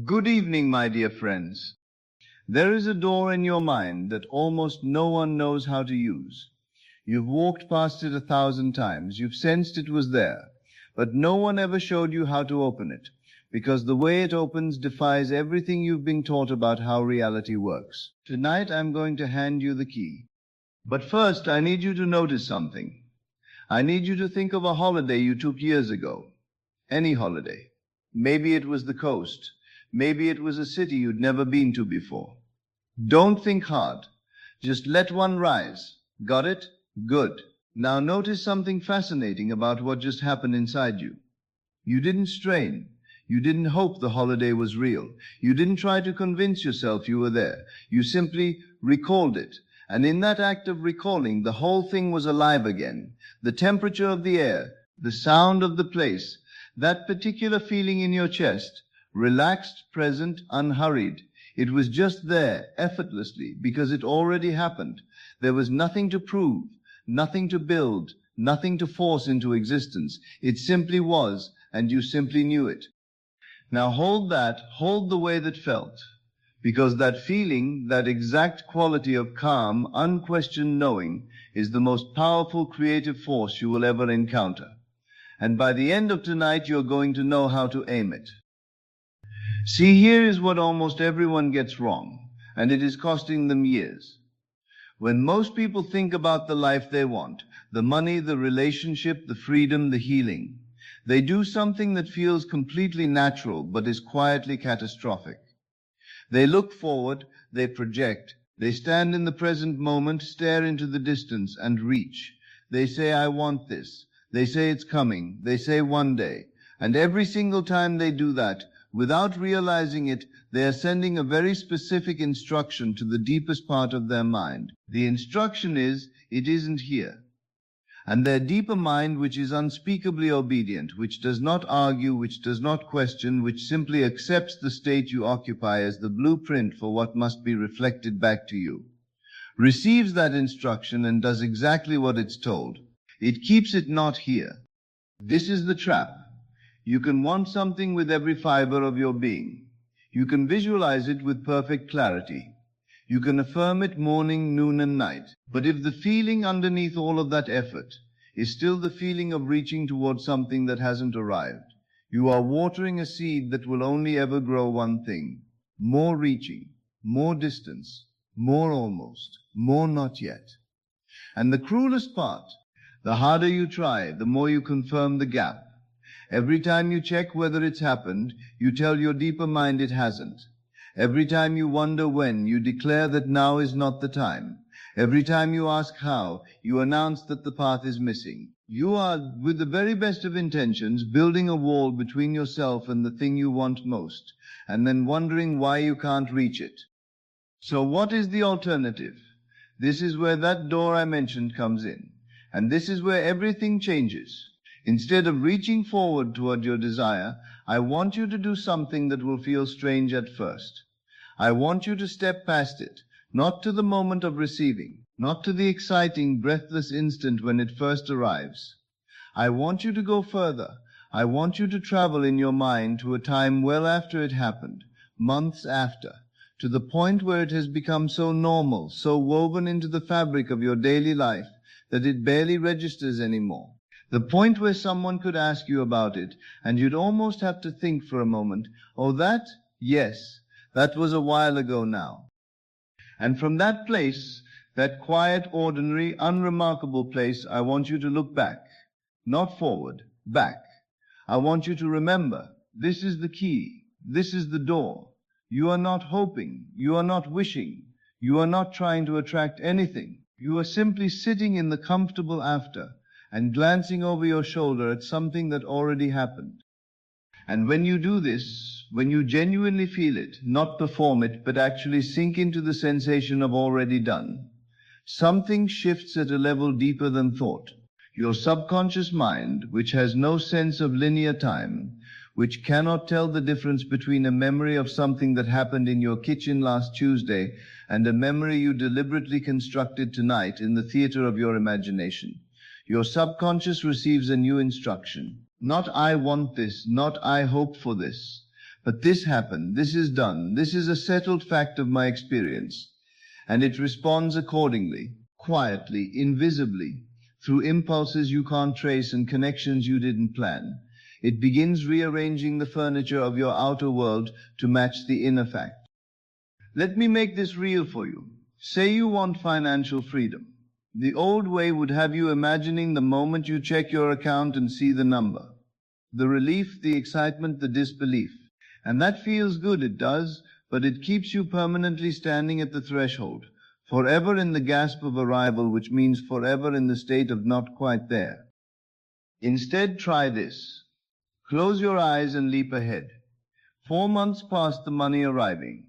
Good evening, my dear friends. There is a door in your mind that almost no one knows how to use. You've walked past it 1,000 times. You've sensed it was there. But no one ever showed you how to open it, because the way it opens defies everything you've been taught about how reality works. Tonight, I'm going to hand you the key. But first, I need you to notice something. I need you to think of a holiday you took years ago. Any holiday. Maybe it was the coast. Maybe it was a city you'd never been to before. Don't think hard. Just let one rise. Got it? Good. Now notice something fascinating about what just happened inside you. You didn't strain. You didn't hope the holiday was real. You didn't try to convince yourself you were there. You simply recalled it. And in that act of recalling, the whole thing was alive again. The temperature of the air, the sound of the place, that particular feeling in your chest, relaxed, present, unhurried. It was just there, effortlessly, because it already happened. There was nothing to prove, nothing to build, nothing to force into existence. It simply was, and you simply knew it. Now hold the way that felt, because that feeling, that exact quality of calm, unquestioned knowing, is the most powerful creative force you will ever encounter. And by the end of tonight, you're going to know how to aim it. See, here is what almost everyone gets wrong, and it is costing them years. When most people think about the life they want, the money, the relationship, the freedom, the healing, they do something that feels completely natural but is quietly catastrophic. They look forward, they project, they stand in the present moment, stare into the distance, and reach. They say, I want this. They say it's coming. They say one day. And every single time they do that, without realizing it, they are sending a very specific instruction to the deepest part of their mind. The instruction is, it isn't here. And their deeper mind, which is unspeakably obedient, which does not argue, which does not question, which simply accepts the state you occupy as the blueprint for what must be reflected back to you, receives that instruction and does exactly what it's told. It keeps it not here. This is the trap. You can want something with every fiber of your being. You can visualize it with perfect clarity. You can affirm it morning, noon, and night. But if the feeling underneath all of that effort is still the feeling of reaching towards something that hasn't arrived, you are watering a seed that will only ever grow one thing: more reaching, more distance, more almost, more not yet. And the cruelest part, the harder you try, the more you confirm the gap. Every time you check whether it's happened, you tell your deeper mind it hasn't. Every time you wonder when, you declare that now is not the time. Every time you ask how, you announce that the path is missing. You are, with the very best of intentions, building a wall between yourself and the thing you want most, and then wondering why you can't reach it. So what is the alternative? This is where that door I mentioned comes in. And this is where everything changes. Instead of reaching forward toward your desire, I want you to do something that will feel strange at first. I want you to step past it, not to the moment of receiving, not to the exciting, breathless instant when it first arrives. I want you to go further. I want you to travel in your mind to a time well after it happened, months after, to the point where it has become so normal, so woven into the fabric of your daily life that it barely registers anymore. The point where someone could ask you about it, and you'd almost have to think for a moment, oh, that? Yes, that was a while ago now. And from that place, that quiet, ordinary, unremarkable place, I want you to look back, not forward, back. I want you to remember, this is the key, this is the door. You are not hoping, you are not wishing, you are not trying to attract anything. You are simply sitting in the comfortable after and glancing over your shoulder at something that already happened. And when you do this, when you genuinely feel it, not perform it, but actually sink into the sensation of already done, something shifts at a level deeper than thought. Your subconscious mind, which has no sense of linear time, which cannot tell the difference between a memory of something that happened in your kitchen last Tuesday and a memory you deliberately constructed tonight in the theater of your imagination. Your subconscious receives a new instruction. Not I want this, not I hope for this, But this happened, this is done, this is a settled fact of my experience. And it responds accordingly, quietly, invisibly, through impulses you can't trace and connections you didn't plan. It begins rearranging the furniture of your outer world to match the inner fact. Let me make this real for you. Say you want financial freedom. The old way would have you imagining the moment you check your account and see the number. The relief, the excitement, the disbelief. And that feels good, it does, but it keeps you permanently standing at the threshold, forever in the gasp of arrival, which means forever in the state of not quite there. Instead, try this. Close your eyes and leap ahead. 4 months past the money arriving.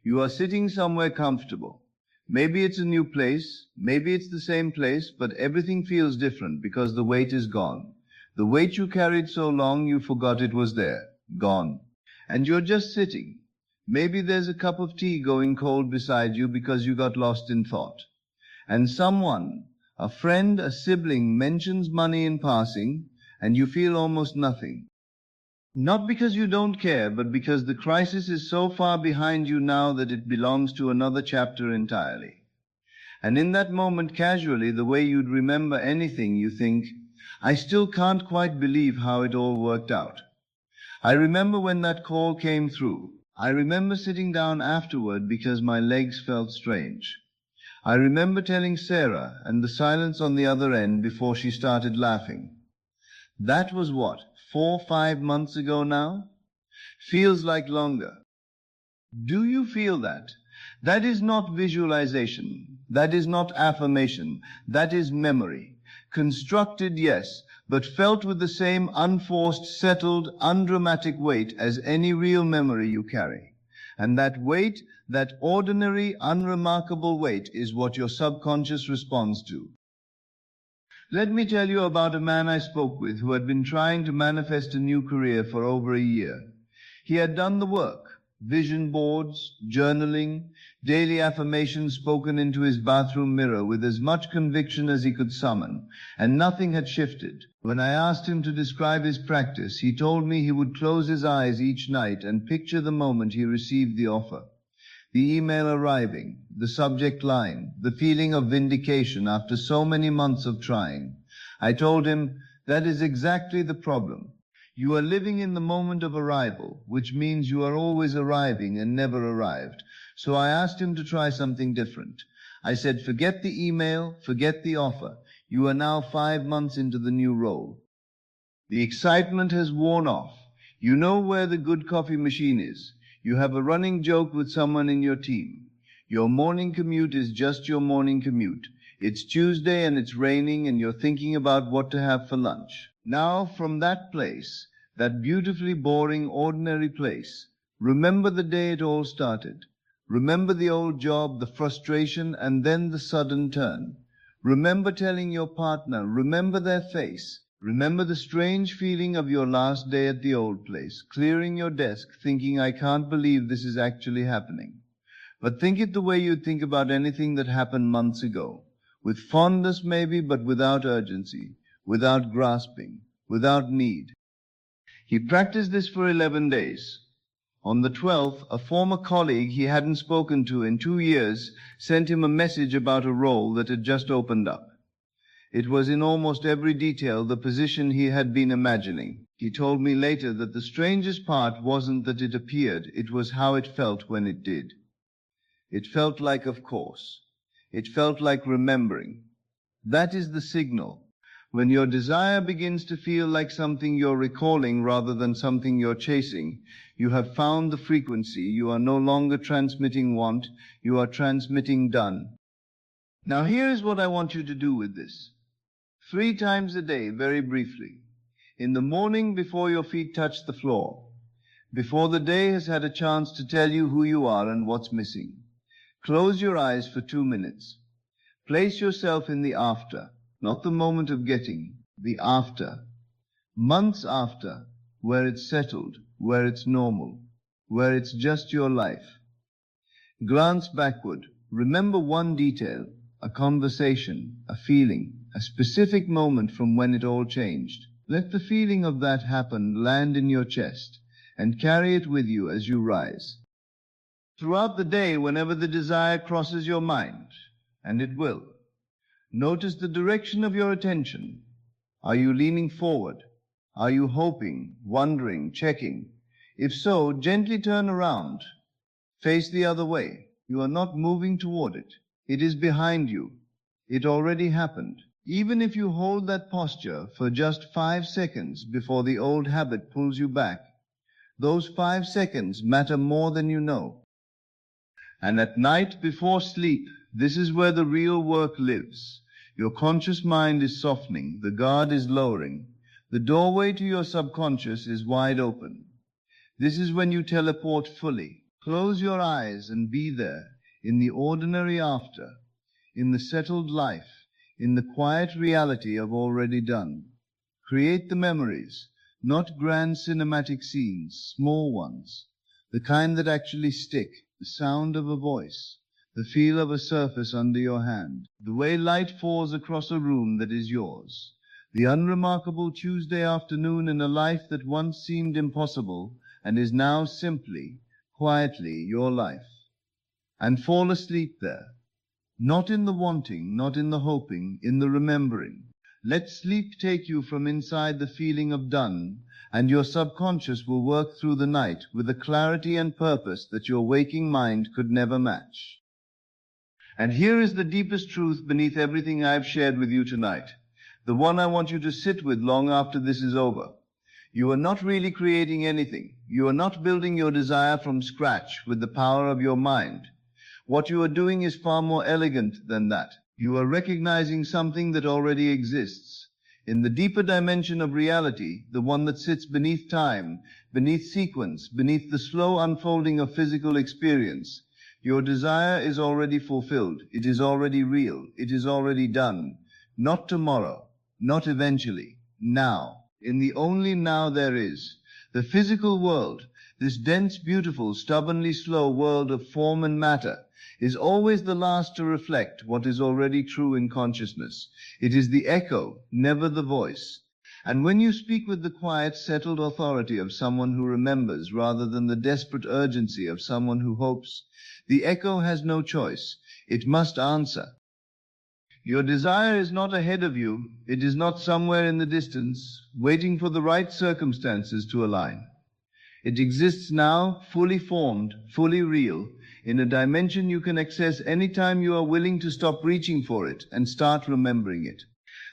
You are sitting somewhere comfortable. Maybe it's a new place, maybe it's the same place, but everything feels different because the weight is gone. The weight you carried so long you forgot it was there, gone. And you're just sitting. Maybe there's a cup of tea going cold beside you because you got lost in thought. And someone, a friend, a sibling, mentions money in passing, and you feel almost nothing. Not because you don't care, but because the crisis is so far behind you now that it belongs to another chapter entirely. And in that moment, casually, the way you'd remember anything, you think, I still can't quite believe how it all worked out. I remember when that call came through. I remember sitting down afterward because my legs felt strange. I remember telling Sarah and the silence on the other end before she started laughing. That was what, 4-5 months ago now? Feels like longer. Do you feel that? That is not visualization. That is not affirmation. That is memory. Constructed, yes, but felt with the same unforced, settled, undramatic weight as any real memory you carry. And that weight, that ordinary, unremarkable weight, is what your subconscious responds to. Let me tell you about a man I spoke with who had been trying to manifest a new career for over a year. He had done the work, vision boards, journaling, daily affirmations spoken into his bathroom mirror with as much conviction as he could summon, and nothing had shifted. When I asked him to describe his practice, he told me he would close his eyes each night and picture the moment he received the offer. The email arriving, the subject line, the feeling of vindication after so many months of trying. I told him, that is exactly the problem. You are living in the moment of arrival, which means you are always arriving and never arrived. So I asked him to try something different. I said, forget the email, forget the offer. You are now 5 months into the new role. The excitement has worn off. You know where the good coffee machine is. You have a running joke with someone in your team. Your morning commute is just your morning commute. It's Tuesday and it's raining and you're thinking about what to have for lunch. Now, from that place, that beautifully boring, ordinary place, remember the day it all started. Remember the old job, the frustration, and then the sudden turn. Remember telling your partner, remember their face. Remember the strange feeling of your last day at the old place, clearing your desk, thinking, I can't believe this is actually happening. But think it the way you'd think about anything that happened months ago, with fondness maybe, but without urgency, without grasping, without need. He practiced this for 11 days. On the 12th, a former colleague he hadn't spoken to in 2 years sent him a message about a role that had just opened up. It was in almost every detail the position he had been imagining. He told me later that the strangest part wasn't that it appeared, it was how it felt when it did. It felt like, of course. It felt like remembering. That is the signal. When your desire begins to feel like something you're recalling rather than something you're chasing, you have found the frequency. You are no longer transmitting want, you are transmitting done. Now here is what I want you to do with this. 3 times a day, very briefly. In the morning before your feet touch the floor. Before the day has had a chance to tell you who you are and what's missing. Close your eyes for 2 minutes. Place yourself in the after, not the moment of getting, the after. Months after, where it's settled, where it's normal, where it's just your life. Glance backward. Remember one detail, a conversation, a feeling, a specific moment from when it all changed. Let the feeling of that happen land in your chest, and carry it with you as you rise. Throughout the day, whenever the desire crosses your mind, and it will, notice the direction of your attention. Are you leaning forward? Are you hoping, wondering, checking? If so, gently turn around. Face the other way. You are not moving toward it. It is behind you. It already happened. Even if you hold that posture for just 5 seconds before the old habit pulls you back, those 5 seconds matter more than you know. And at night before sleep, this is where the real work lives. Your conscious mind is softening, the guard is lowering, the doorway to your subconscious is wide open. This is when you teleport fully. Close your eyes and be there, in the ordinary after, in the settled life, in the quiet reality of already done. Create the memories, not grand cinematic scenes, small ones, the kind that actually stick, the sound of a voice, the feel of a surface under your hand, the way light falls across a room that is yours, the unremarkable Tuesday afternoon in a life that once seemed impossible and is now simply, quietly your life. And fall asleep there, not in the wanting, not in the hoping, in the remembering. Let sleep take you from inside the feeling of done, and your subconscious will work through the night with a clarity and purpose that your waking mind could never match. And here is the deepest truth beneath everything I've shared with you tonight, the one I want you to sit with long after this is over. You are not really creating anything. You are not building your desire from scratch with the power of your mind. What you are doing is far more elegant than that. You are recognizing something that already exists. In the deeper dimension of reality, the one that sits beneath time, beneath sequence, beneath the slow unfolding of physical experience, your desire is already fulfilled. It is already real. It is already done. Not tomorrow, not eventually, now. In the only now there is. The physical world, this dense, beautiful, stubbornly slow world of form and matter, is always the last to reflect what is already true in consciousness. It is the echo, never the voice. And when you speak with the quiet, settled authority of someone who remembers rather than the desperate urgency of someone who hopes, the echo has no choice. It must answer. Your desire is not ahead of you. It is not somewhere in the distance, waiting for the right circumstances to align. It exists now, fully formed, fully real, in a dimension you can access anytime you are willing to stop reaching for it and start remembering it.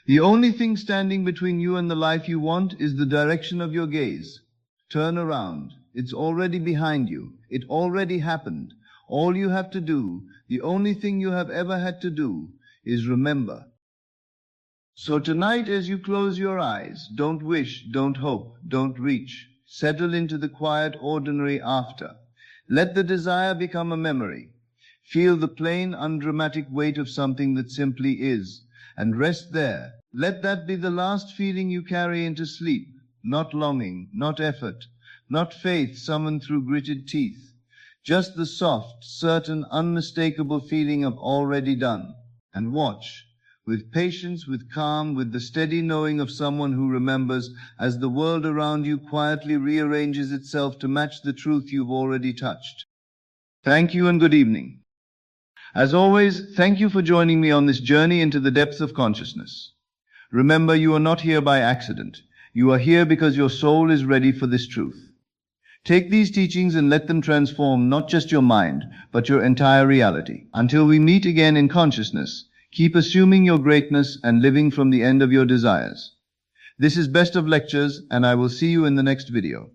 The only thing standing between you and the life you want is the direction of your gaze. Turn around. It's already behind you. It already happened. All you have to do, the only thing you have ever had to do, is remember. So tonight, as you close your eyes, don't wish, don't hope, don't reach. Settle into the quiet, ordinary after. Let the desire become a memory. Feel the plain, undramatic weight of something that simply is, and rest there. Let that be the last feeling you carry into sleep. Not longing, not effort, not faith summoned through gritted teeth. Just the soft, certain, unmistakable feeling of already done. And watch, with patience, with calm, with the steady knowing of someone who remembers, as the world around you quietly rearranges itself to match the truth you've already touched. Thank you and good evening. As always, thank you for joining me on this journey into the depths of consciousness. Remember, you are not here by accident. You are here because your soul is ready for this truth. Take these teachings and let them transform not just your mind, but your entire reality. Until we meet again in consciousness, keep assuming your greatness and living from the end of your desires. This is Best of Lectures, and I will see you in the next video.